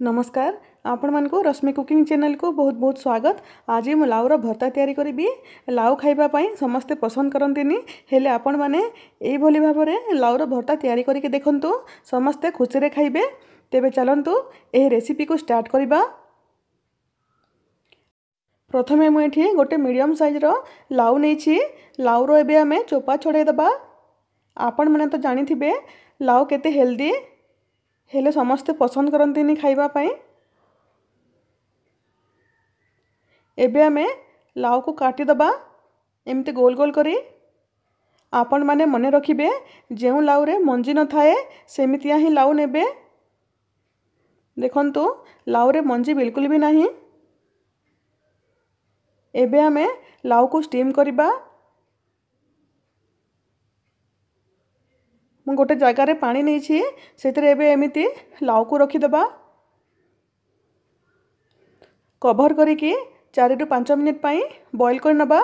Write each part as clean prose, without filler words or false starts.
नमस्कार आपण मानक रश्मि कुकिंग चैनल को बहुत बहुत स्वागत। आज मु लाउर भर्ता तैयारी करी। लाउ खाइबा पई समस्ते पसंद करंतिनी, हेले आपण माने एई भली भाबरे लाउर भर्ता तैयारी करिके देखंतु, समस्ते खुशी रे खाइबे। तेबे चलंतु एही रेसिपी को स्टार्ट करिबा। प्रथमे मु एठी गोटे मीडियम साइज रो लाउ नेछि। लाउर एबे आमे चोपा छडे दबा। आपण माने तो जानि थिबे लाउ केते हेल्दी, हेले समस्ते पसंद करंतिनी खाइबा पई। एबे आमे लाउ को काटी दबा एमती गोल गोल करी। आपण माने मने रखिबे जेउ लाउ रे मंजी न थाए सेमितिया ही लाउ नेबे। देखंतु लाउ रे मंजी बिल्कुल भी नाही। एबे आमे लाउ को स्टीम करिबा। मु गोटे जगह रे पानी नेछि, सेतरे एबे एमिति लाउ को रखि दबा। कवर करिकी 4 रु 5 मिनिट पई बॉईल कर नबा।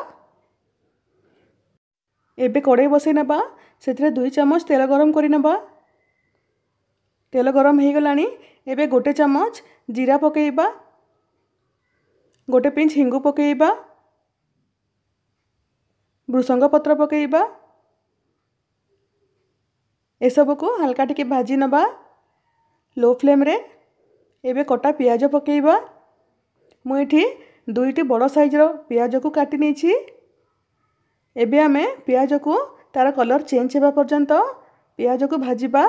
एबे कड़ाई बसई नबा, सेतरे 2 चम्मच तेल गरम करि नबा। तेल गरम हे गलानी, एबे गोटे चम्मच जीरा पकेइबा, गोटे पिंच हिंगु पकेइबा, भृसंग पत्र पकेइबा। ए सब को हल्का टिके भाजी नबा लो फ्लेम रे। एबे कटा पियाज पकेइबा। मु एठी 2टी बड़ साइज रो पियाज को काटी नेछि। एबे आमे पियाज को तार कलर चेंज हेबा पर्यंत पियाज को भाजीबा।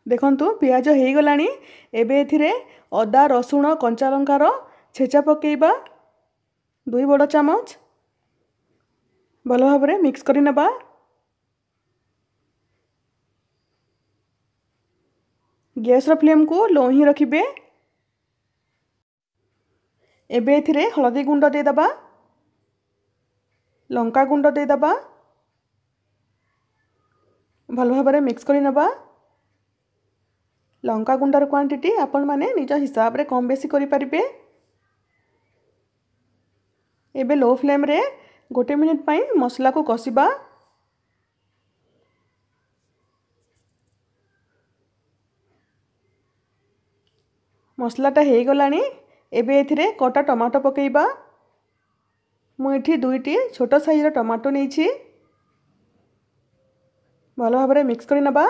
देखंतु पियाज हे गलानी, एबे एथिरे अदा रसुण कंचा लंकार छेचा पकेइबा 2 बड़ चम्मच। भल भाबरे मिक्स करि नबा। गैस रो फ्लेम को लो ही रखिबे। एबे एथिरे हळदी गुंड दे दबा, लंका गुंड दे दबा। भल भाबरे मिक्स करि नबा। लंका गुंडर क्वांटिटी आपण माने निज हिसाब रे कम बेसी करि परिबे। एबे लो फ्लेम रे गोटे मिनिट पई मसला को कसिबा। मसलाटा हे गलानी, एबे एथिरे कटा टमाटो पकेइबा। मु एठी 2टी छोट साइज रो टमाटो नेछि। भल भाबरे मिक्स करि नबा।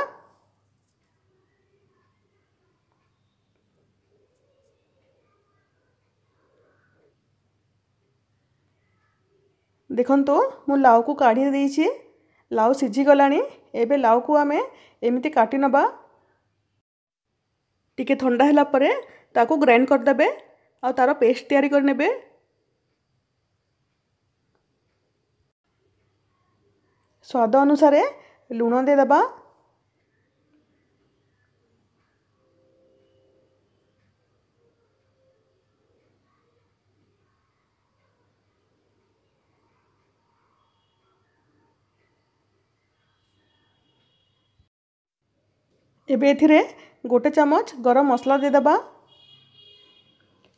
देखंतु मु लाउ को काढ़ी देछि। लाउ सिझी गलानी, एबे लाउ को आमे एमिति काटी नबा। टिके ठंडा हैला परे ताको ग्राइंड कर देबे आ तारो पेस्ट तैयारी कर नेबे। स्वाद अनुसार लूण दे दबा। एबे एथिरे गोटे चम्मच गरम मसला दे दबा।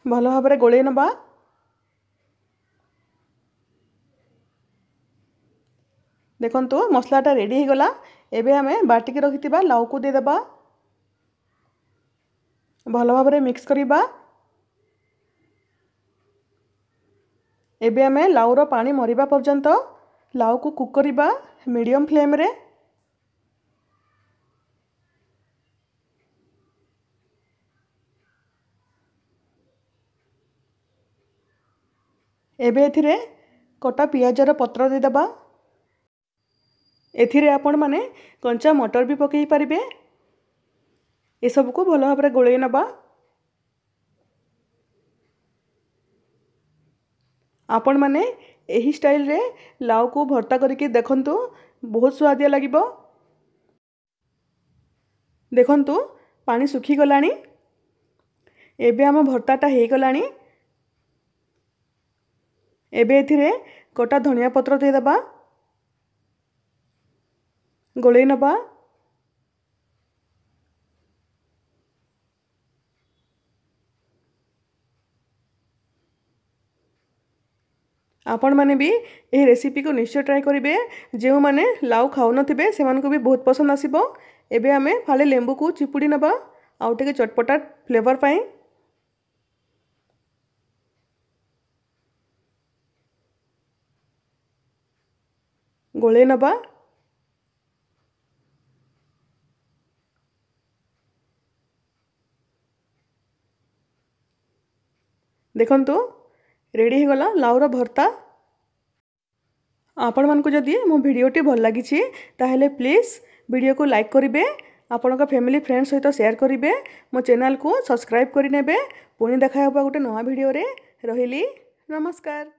भल भाबरे गोळे नबा। देखंतु मसलाटा रेडी हे गला। एबे आमे बाटी के रखितिबा लाउ को दे दबा। भल भाबरे मिक्स करिबा। एबे आमे लाउर पानी मरिबा पर्यंत लाउ को कुक करिबा मीडियम फ्लेम रे। एबे एथिरे कटा पियाजर पत्र दे दबा। एथिरे आपण माने कंचा मटर भी पकई पारिबे। ए सब को भल भाबरे गोळे नबा। आपण माने एही स्टाइल रे लाउ को भर्ता करके देखंतु, बहुत स्वादिया लागिबो। देखंतु पानी सुखी गलानी। एबे हम भर्ताटा हे गलानी। एबे एथिरे कटा धनिया पत्र दे दबा। गोळे नबा। आपण मैंने भी यही रेसिपी को निश्चय ट्राए करेंगे। जो मैंने लाउ खाऊ थे से भी बहुत पसंद आसो। एबे आमे फाले लेंबू को चिपुड़ी नबा आउ टिके चटपटा फ्लेवर पाई। गोले नबा। देखंतु रेडी हो गला लाउर भर्ता। आपण मानकु जदि मो भिडियोटी भल लगी ताहेले प्लीज वीडियो को लाइक करेंगे, आपण फैमिली फ्रेंड सहित शेयर करेंगे, मो चैनल को सब्सक्राइब करने। पुणी देखा गोटे नया वीडियो रे। रहिली, नमस्कार।